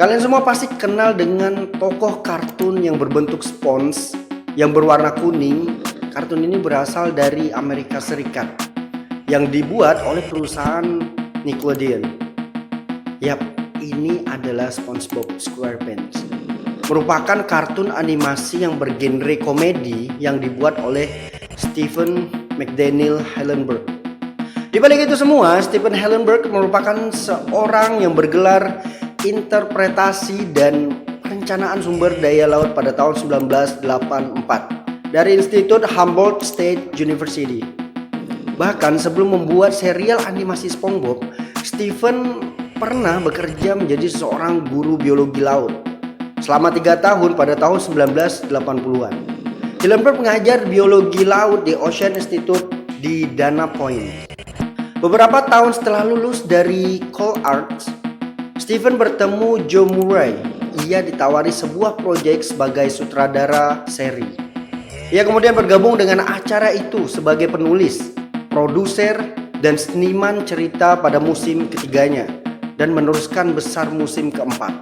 Kalian semua pasti kenal dengan tokoh kartun yang berbentuk spons yang berwarna kuning. Kartun ini berasal dari Amerika Serikat yang dibuat oleh perusahaan Nickelodeon. Yap, ini adalah SpongeBob SquarePants. Merupakan kartun animasi yang bergenre komedi yang dibuat oleh Stephen McDaniel Hillenburg. Di balik itu semua, Stephen Hillenburg merupakan seorang yang bergelar interpretasi dan perencanaan sumber daya laut pada tahun 1984 dari Institut Humboldt State University. Bahkan sebelum membuat serial animasi SpongeBob, Stephen pernah bekerja menjadi seorang guru biologi laut selama 3 tahun pada tahun 1980-an. Hillenburg mengajar biologi laut di Ocean Institute di Dana Point. Beberapa tahun setelah lulus dari Cole Arts, Stephen bertemu Joe Murray. Ia ditawari sebuah proyek sebagai sutradara seri. Ia kemudian bergabung dengan acara itu sebagai penulis, produser, dan seniman cerita pada musim ketiganya dan meneruskan besar musim keempat.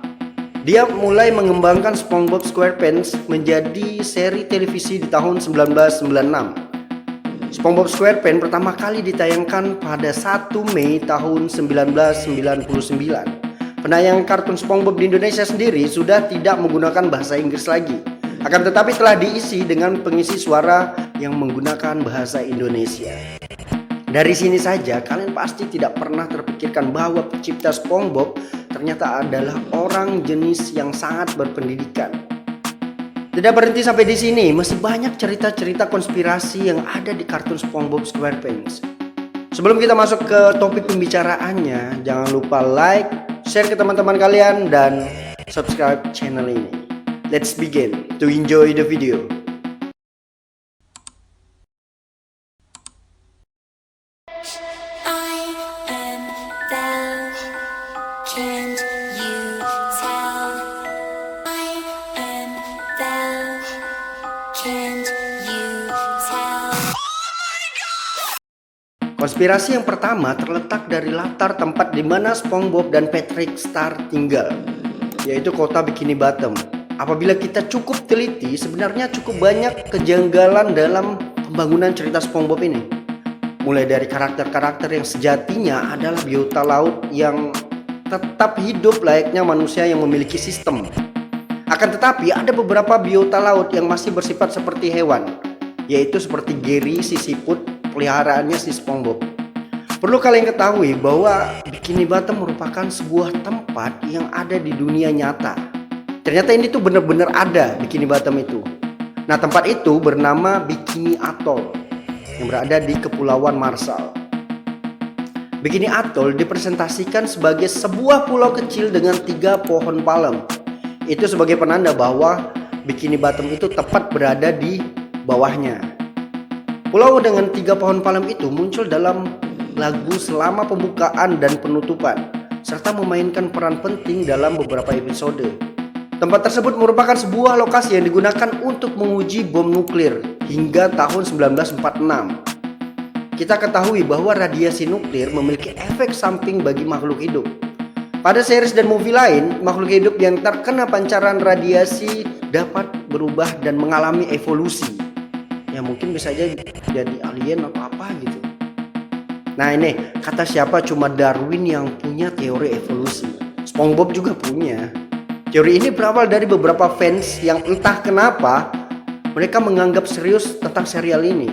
Dia mulai mengembangkan SpongeBob SquarePants menjadi seri televisi di tahun 1996. SpongeBob SquarePants pertama kali ditayangkan pada 1 Mei tahun 1999. Penayangan kartun SpongeBob di Indonesia sendiri sudah tidak menggunakan bahasa Inggris lagi. Akan tetapi telah diisi dengan pengisi suara yang menggunakan bahasa Indonesia. Dari sini saja kalian pasti tidak pernah terpikirkan bahwa pencipta SpongeBob ternyata adalah orang jenis yang sangat berpendidikan. Tidak berhenti sampai di sini, masih banyak cerita-cerita konspirasi yang ada di kartun SpongeBob SquarePants. Sebelum kita masuk ke topik pembicaraannya, jangan lupa like, share ke teman-teman kalian, dan subscribe channel ini. Let's begin to enjoy the video. Konspirasi yang pertama terletak dari latar tempat di mana SpongeBob dan Patrick Star tinggal, yaitu kota Bikini Bottom. Apabila kita cukup teliti, sebenarnya cukup banyak kejanggalan dalam pembangunan cerita SpongeBob ini. Mulai dari karakter-karakter yang sejatinya adalah biota laut yang tetap hidup layaknya manusia yang memiliki sistem. Akan tetapi ada beberapa biota laut yang masih bersifat seperti hewan, yaitu seperti Gary, si siput, peliharaannya si SpongeBob. Perlu kalian ketahui bahwa Bikini Bottom merupakan sebuah tempat yang ada di dunia nyata. Ternyata ini tuh benar-benar ada Bikini Bottom itu. Nah, tempat itu bernama Bikini Atoll yang berada di Kepulauan Marshall. Bikini Atoll dipresentasikan sebagai sebuah pulau kecil dengan 3 pohon palem. Itu sebagai penanda bahwa Bikini Bottom itu tepat berada di bawahnya. Pulau dengan 3 pohon palem itu muncul dalam lagu selama pembukaan dan penutupan, serta memainkan peran penting dalam beberapa episode. Tempat tersebut merupakan sebuah lokasi yang digunakan untuk menguji bom nuklir hingga tahun 1946. Kita ketahui bahwa radiasi nuklir memiliki efek samping bagi makhluk hidup. Pada series dan movie lain, makhluk hidup yang terkena pancaran radiasi dapat berubah dan mengalami evolusi. Ya mungkin bisa aja jadi alien atau apa gitu. Nah ini kata siapa, cuma Darwin yang punya teori evolusi. SpongeBob juga punya. Teori ini berawal dari beberapa fans yang entah kenapa mereka menganggap serius tentang serial ini.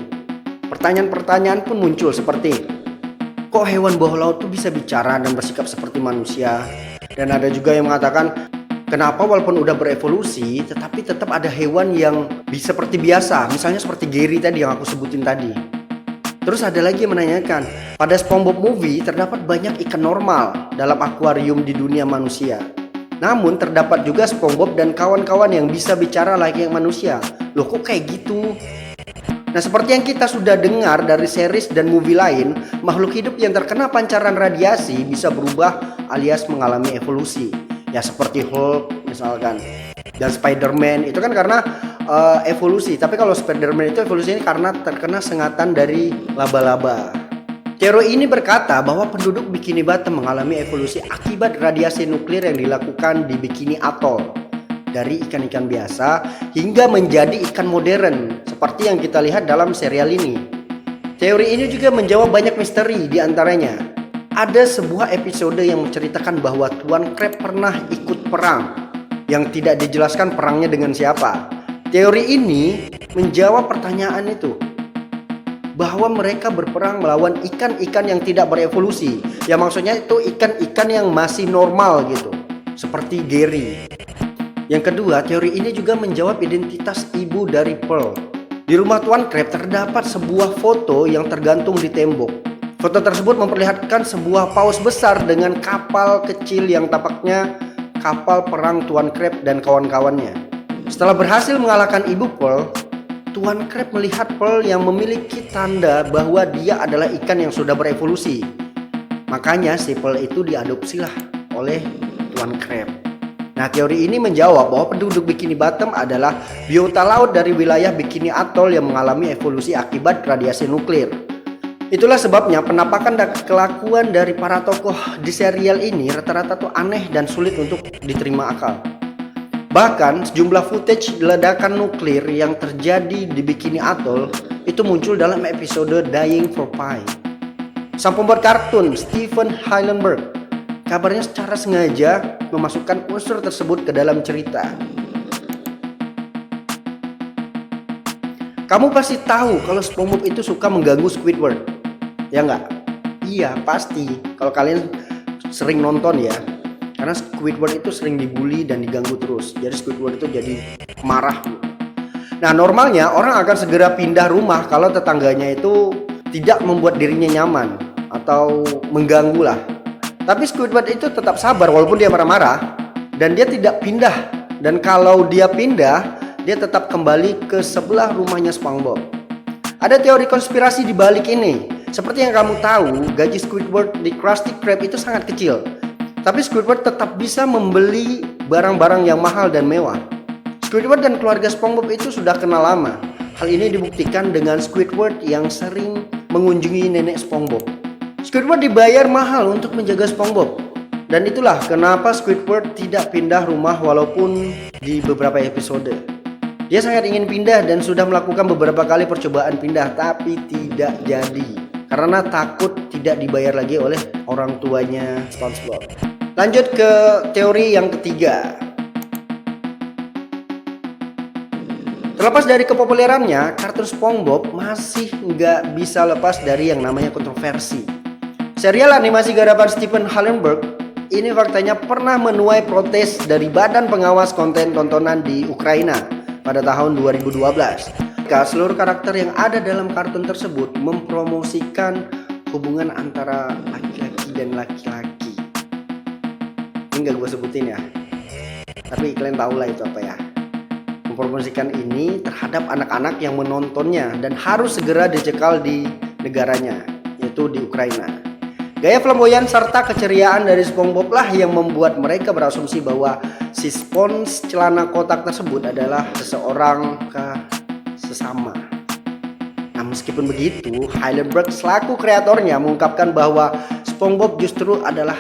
Pertanyaan-pertanyaan pun muncul seperti, kok hewan bawah laut tuh bisa bicara dan bersikap seperti manusia? Dan ada juga yang mengatakan, kenapa walaupun udah berevolusi, tetapi tetap ada hewan yang bisa seperti biasa, misalnya seperti Gary tadi yang aku sebutin tadi. Terus ada lagi yang menanyakan, pada SpongeBob movie terdapat banyak ikan normal dalam akuarium di dunia manusia. Namun terdapat juga SpongeBob dan kawan-kawan yang bisa bicara layaknya manusia. Loh kok kayak gitu? Nah, seperti yang kita sudah dengar dari series dan movie lain, makhluk hidup yang terkena pancaran radiasi bisa berubah alias mengalami evolusi. Ya seperti Hulk misalkan, dan Spider-Man itu kan karena evolusi. Tapi kalau Spider-Man itu evolusinya karena terkena sengatan dari laba-laba. Teori ini berkata bahwa penduduk Bikini Bottom mengalami evolusi akibat radiasi nuklir yang dilakukan di Bikini Atoll. Dari ikan-ikan biasa hingga menjadi ikan modern seperti yang kita lihat dalam serial ini. Teori ini juga menjawab banyak misteri, di antaranya ada sebuah episode yang menceritakan bahwa Tuan Crab pernah ikut perang yang tidak dijelaskan perangnya dengan siapa. Teori ini menjawab pertanyaan itu, bahwa mereka berperang melawan ikan-ikan yang tidak berevolusi. Ya maksudnya itu ikan-ikan yang masih normal gitu, seperti Gary. Yang kedua, teori ini juga menjawab identitas ibu dari Pearl. Di rumah Tuan Crab terdapat sebuah foto yang tergantung di tembok. Foto tersebut memperlihatkan sebuah paus besar dengan kapal kecil yang tampaknya kapal perang Tuan Crab dan kawan-kawannya. Setelah berhasil mengalahkan ibu Pearl, Tuan Crab melihat Pearl yang memiliki tanda bahwa dia adalah ikan yang sudah berevolusi. Makanya si Pearl itu diadopsilah oleh Tuan Crab. Nah, teori ini menjawab bahwa penduduk Bikini Bottom adalah biota laut dari wilayah Bikini Atoll yang mengalami evolusi akibat radiasi nuklir. Itulah sebabnya penampakan dan kelakuan dari para tokoh di serial ini rata-rata tuh aneh dan sulit untuk diterima akal. Bahkan sejumlah footage ledakan nuklir yang terjadi di Bikini Atoll itu muncul dalam episode Dying for Pi. Sang pembuat kartun Stephen Hillenburg kabarnya secara sengaja memasukkan unsur tersebut ke dalam cerita. Kamu pasti tahu kalau SpongeBob itu suka mengganggu Squidward, ya nggak? Iya pasti, kalau kalian sering nonton ya. Karena Squidward itu sering dibully dan diganggu terus. Jadi Squidward itu jadi marah. Nah, normalnya orang akan segera pindah rumah kalau tetangganya itu tidak membuat dirinya nyaman atau mengganggu lah. Tapi Squidward itu tetap sabar walaupun dia marah-marah, dan dia tidak pindah. Dan kalau dia pindah, dia tetap kembali ke sebelah rumahnya SpongeBob. Ada teori konspirasi di balik ini. Seperti yang kamu tahu, gaji Squidward di Krusty Krab itu sangat kecil. Tapi Squidward tetap bisa membeli barang-barang yang mahal dan mewah. Squidward dan keluarga SpongeBob itu sudah kenal lama. Hal ini dibuktikan dengan Squidward yang sering mengunjungi nenek SpongeBob. Squidward dibayar mahal untuk menjaga SpongeBob. Dan itulah kenapa Squidward tidak pindah rumah walaupun di beberapa episode. Dia sangat ingin pindah dan sudah melakukan beberapa kali percobaan pindah, tapi tidak jadi. Karena takut tidak dibayar lagi oleh orang tuanya SpongeBob. Lanjut ke teori yang ketiga. Terlepas dari kepopulerannya, kartun SpongeBob masih nggak bisa lepas dari yang namanya kontroversi. Serial animasi garapan Stephen Hillenburg ini faktanya pernah menuai protes dari Badan Pengawas Konten Tontonan di Ukraina pada tahun 2012. Seluruh karakter yang ada dalam kartun tersebut mempromosikan hubungan antara laki-laki dan laki-laki. Ini gak gue sebutin ya, tapi kalian tahu lah itu apa ya. Mempromosikan ini terhadap anak-anak yang menontonnya dan harus segera dicekal di negaranya, yaitu di Ukraina. Gaya flamboyan serta keceriaan dari SpongeBob lah yang membuat mereka berasumsi bahwa si spons celana kotak tersebut adalah seseorang sesama. Nah, meskipun begitu, Hillenburg selaku kreatornya mengungkapkan bahwa SpongeBob justru adalah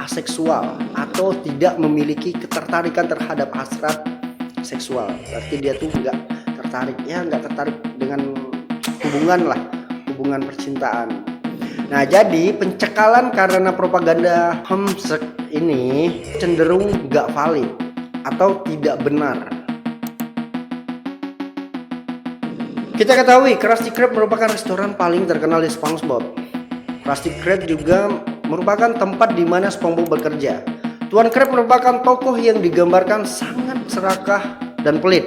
aseksual atau tidak memiliki ketertarikan terhadap hasrat seksual. Berarti dia tuh nggak tertarik dengan hubungan percintaan. Nah, jadi pencekalan karena propaganda homoseks ini cenderung nggak valid atau tidak benar. Kita ketahui Krusty Krab merupakan restoran paling terkenal di SpongeBob. Krusty Krab juga merupakan tempat di mana SpongeBob bekerja. Tuan Crab merupakan tokoh yang digambarkan sangat serakah dan pelit.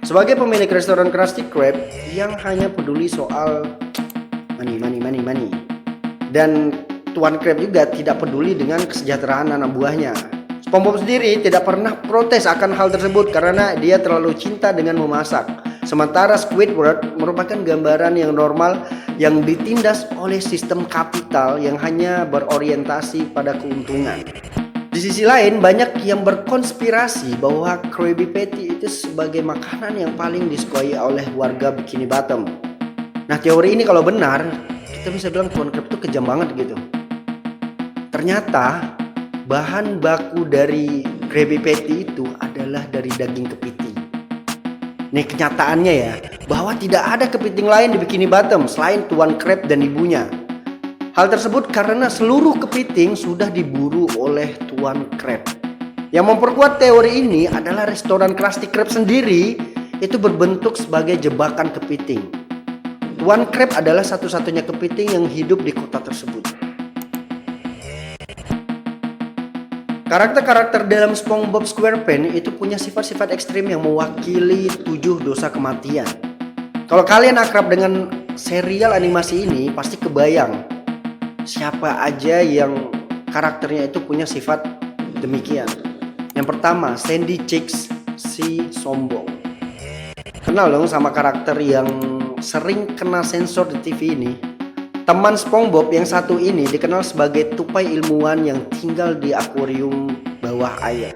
Sebagai pemilik restoran Krusty Krab yang hanya peduli soal money. Dan Tuan Crab juga tidak peduli dengan kesejahteraan anak buahnya. SpongeBob sendiri tidak pernah protes akan hal tersebut karena dia terlalu cinta dengan memasak. Sementara Squidward merupakan gambaran yang normal yang ditindas oleh sistem kapital yang hanya berorientasi pada keuntungan. Di sisi lain, banyak yang berkonspirasi bahwa Krabby Patty itu sebagai makanan yang paling disukai oleh warga Bikini Bottom. Nah, teori ini kalau benar, kita bisa bilang Tuan Crab itu kejam banget gitu. Ternyata bahan baku dari Krabby Patty itu adalah dari daging kepiting. Nih kenyataannya ya, bahwa tidak ada kepiting lain di Bikini Bottom selain Tuan Crab dan ibunya. Hal tersebut karena seluruh kepiting sudah diburu oleh Tuan Crab. Yang memperkuat teori ini adalah restoran Krusty Krab sendiri itu berbentuk sebagai jebakan kepiting. Tuan Crab adalah satu-satunya kepiting yang hidup di kota tersebut. Karakter-karakter dalam SpongeBob SquarePants itu punya sifat-sifat ekstrim yang mewakili 7 dosa kematian. Kalau kalian akrab dengan serial animasi ini, pasti kebayang siapa aja yang karakternya itu punya sifat demikian. Yang pertama, Sandy Cheeks, si sombong. Kenal dong sama karakter yang sering kena sensor di TV ini. Teman SpongeBob yang satu ini dikenal sebagai tupai ilmuwan yang tinggal di akuarium bawah air.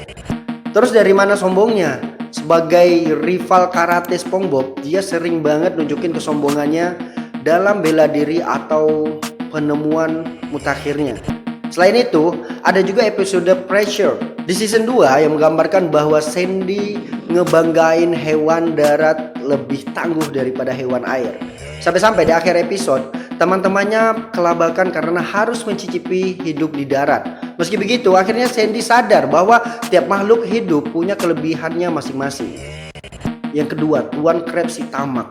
Terus dari mana sombongnya? Sebagai rival karate SpongeBob, dia sering banget nunjukin kesombongannya dalam bela diri atau penemuan mutakhirnya. Selain itu, ada juga episode Pressure di season 2 yang menggambarkan bahwa Sandy ngebanggain hewan darat lebih tangguh daripada hewan air. Sampai-sampai di akhir episode, teman-temannya kelabakan karena harus mencicipi hidup di darat. Meski begitu, akhirnya Sandy sadar bahwa tiap makhluk hidup punya kelebihannya masing-masing. Yang kedua, Tuan Crab si tamak.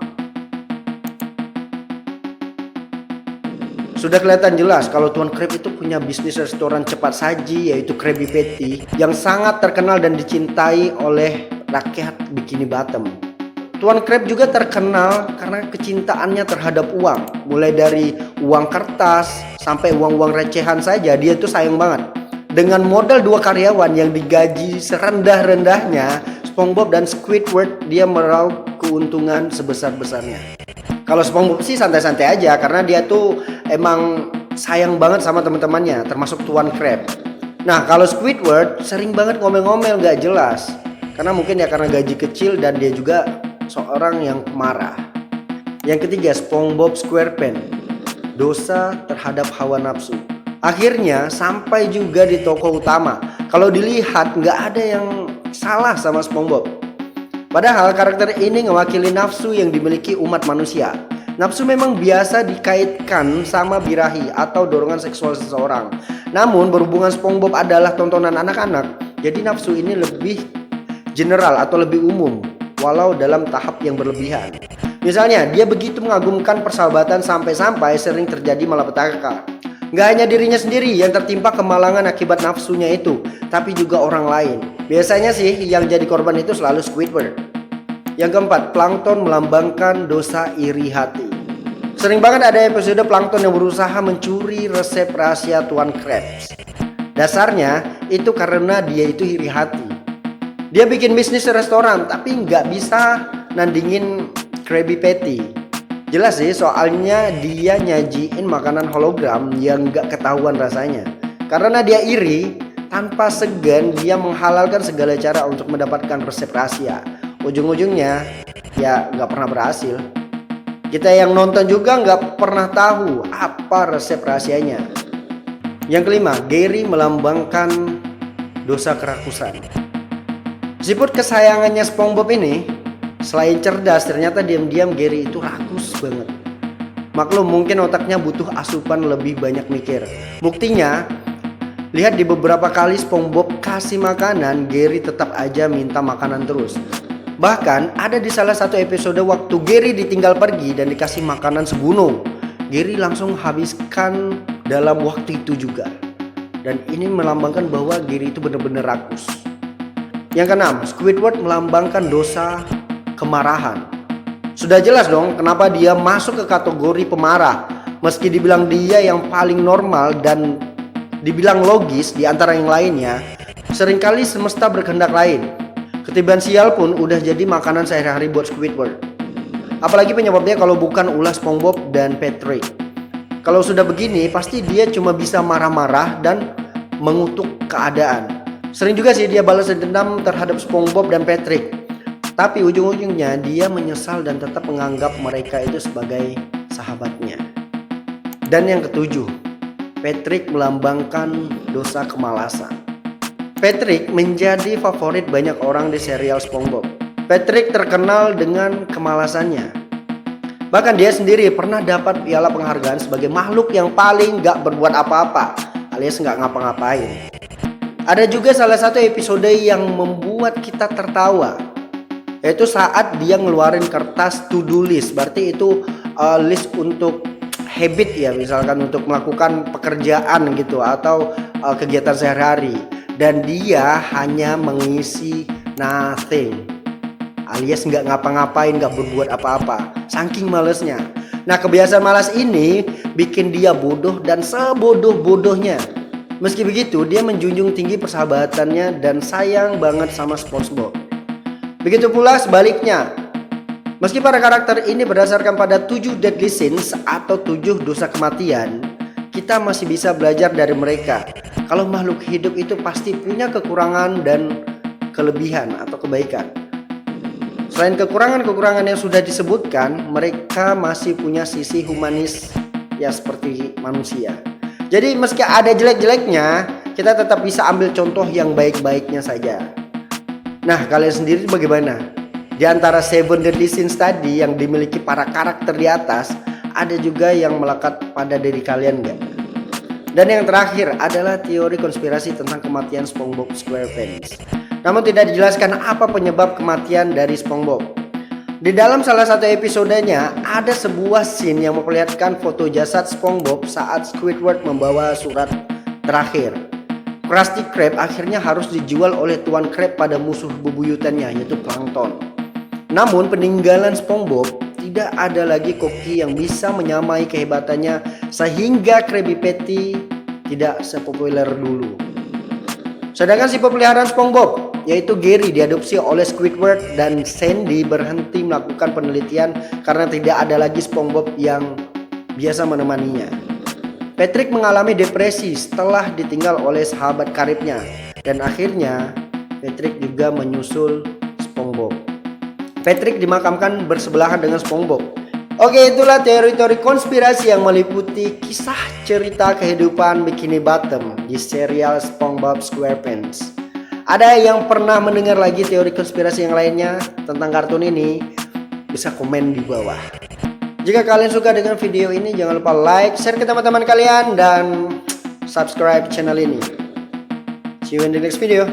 Sudah kelihatan jelas kalau Tuan Crab itu punya bisnis restoran cepat saji yaitu Krabby Patty yang sangat terkenal dan dicintai oleh rakyat Bikini Bottom. Tuan Crab juga terkenal karena kecintaannya terhadap uang. Mulai dari uang kertas sampai uang-uang recehan saja dia tuh sayang banget. Dengan modal 2 karyawan yang digaji serendah-rendahnya, SpongeBob dan Squidward dia meraup keuntungan sebesar-besarnya. Kalau SpongeBob sih santai-santai aja karena dia tuh emang sayang banget sama teman-temannya, termasuk Tuan Crab. Nah, kalau Squidward sering banget ngomel-ngomel gak jelas. Karena mungkin ya karena gaji kecil dan dia juga seorang yang pemarah. Yang ketiga, SpongeBob SquarePants, dosa terhadap hawa nafsu. Akhirnya sampai juga di tokoh utama. Kalau dilihat nggak ada yang salah sama SpongeBob. Padahal karakter ini mewakili nafsu yang dimiliki umat manusia. Nafsu memang biasa dikaitkan sama birahi atau dorongan seksual seseorang. Namun berhubungan SpongeBob adalah tontonan anak-anak, jadi nafsu ini lebih general atau lebih umum, walau dalam tahap yang berlebihan. Misalnya, dia begitu mengagumkan persahabatan sampai-sampai sering terjadi malapetaka. Gak hanya dirinya sendiri yang tertimpa kemalangan akibat nafsunya itu, tapi juga orang lain. Biasanya sih yang jadi korban itu selalu Squidward. Yang keempat, Plankton melambangkan dosa iri hati. Sering banget ada episode Plankton yang berusaha mencuri resep rahasia Tuan Krabs. Dasarnya itu karena dia itu iri hati. Dia bikin bisnis restoran tapi nggak bisa nandingin Krabby Patty. Jelas sih soalnya dia nyajiin makanan hologram yang nggak ketahuan rasanya. Karena dia iri, tanpa segan dia menghalalkan segala cara untuk mendapatkan resep rahasia. Ujung-ujungnya ya nggak pernah berhasil. Kita yang nonton juga nggak pernah tahu apa resep rahasianya. Yang kelima, Gary melambangkan dosa kerakusan. Siput kesayangannya SpongeBob ini selain cerdas, ternyata diam-diam Gary itu rakus banget. Maklum mungkin otaknya butuh asupan lebih banyak mikir. Buktinya, lihat di beberapa kali SpongeBob kasih makanan, Gary tetap aja minta makanan terus. Bahkan ada di salah satu episode waktu Gary ditinggal pergi dan dikasih makanan segunung, Gary langsung habiskan dalam waktu itu juga. Dan ini melambangkan bahwa Gary itu benar-benar rakus. Yang keenam, Squidward melambangkan dosa kemarahan. Sudah jelas dong kenapa dia masuk ke kategori pemarah. Meski dibilang dia yang paling normal dan dibilang logis di antara yang lainnya, seringkali semesta berkehendak lain. Ketiban sial pun udah jadi makanan sehari-hari buat Squidward. Apalagi penyebabnya kalau bukan ulah SpongeBob dan Patrick. Kalau sudah begini pasti dia cuma bisa marah-marah dan mengutuk keadaan. Sering juga sih dia balas dendam terhadap SpongeBob dan Patrick. Tapi ujung-ujungnya dia menyesal dan tetap menganggap mereka itu sebagai sahabatnya. Dan yang ketujuh, Patrick melambangkan dosa kemalasan. Patrick menjadi favorit banyak orang di serial SpongeBob. Patrick terkenal dengan kemalasannya. Bahkan dia sendiri pernah dapat piala penghargaan sebagai makhluk yang paling gak berbuat apa-apa, alias gak ngapa-ngapain. Ada juga salah satu episode yang membuat kita tertawa, yaitu saat dia ngeluarin kertas to-do list. Berarti itu list untuk habit ya, misalkan untuk melakukan pekerjaan gitu atau kegiatan sehari-hari. Dan dia hanya mengisi nothing, alias nggak ngapa-ngapain, nggak berbuat apa-apa, saking malesnya. Nah, kebiasaan malas ini bikin dia bodoh dan sebodoh-bodohnya. Meski begitu, dia menjunjung tinggi persahabatannya dan sayang banget sama SpongeBob. Begitu pula sebaliknya. Meski para karakter ini berdasarkan pada 7 deadly sins atau 7 dosa kematian, kita masih bisa belajar dari mereka. Kalau makhluk hidup itu pasti punya kekurangan dan kelebihan atau kebaikan. Selain kekurangan-kekurangan yang sudah disebutkan, mereka masih punya sisi humanis ya seperti manusia. Jadi meski ada jelek-jeleknya, kita tetap bisa ambil contoh yang baik-baiknya saja. Nah, kalian sendiri bagaimana? Di antara 7 deadly sins tadi yang dimiliki para karakter di atas, ada juga yang melekat pada diri kalian gak? Dan yang terakhir adalah teori konspirasi tentang kematian SpongeBob SquarePants. Namun tidak dijelaskan apa penyebab kematian dari SpongeBob. Di dalam salah satu episodenya ada sebuah scene yang memperlihatkan foto jasad SpongeBob saat Squidward membawa surat terakhir. Krusty Krab akhirnya harus dijual oleh Tuan Krab pada musuh bebuyutannya, yaitu Plankton. Namun peninggalan SpongeBob tidak ada lagi koki yang bisa menyamai kehebatannya, sehingga Krabby Patty tidak sepopuler dulu. Sedangkan si peliharaan SpongeBob, yaitu Gary, diadopsi oleh Squidward, dan Sandy berhenti melakukan penelitian karena tidak ada lagi SpongeBob yang biasa menemaninya. Patrick mengalami depresi setelah ditinggal oleh sahabat karibnya, dan akhirnya Patrick juga menyusul SpongeBob. Patrick dimakamkan bersebelahan dengan SpongeBob. Oke, itulah teori-teori konspirasi yang meliputi kisah cerita kehidupan Bikini Bottom di serial SpongeBob SquarePants. Ada yang pernah mendengar lagi teori konspirasi yang lainnya tentang kartun ini? Bisa komen di bawah. Jika kalian suka dengan video ini, jangan lupa like, share ke teman-teman kalian, dan subscribe channel ini. See you in the next video.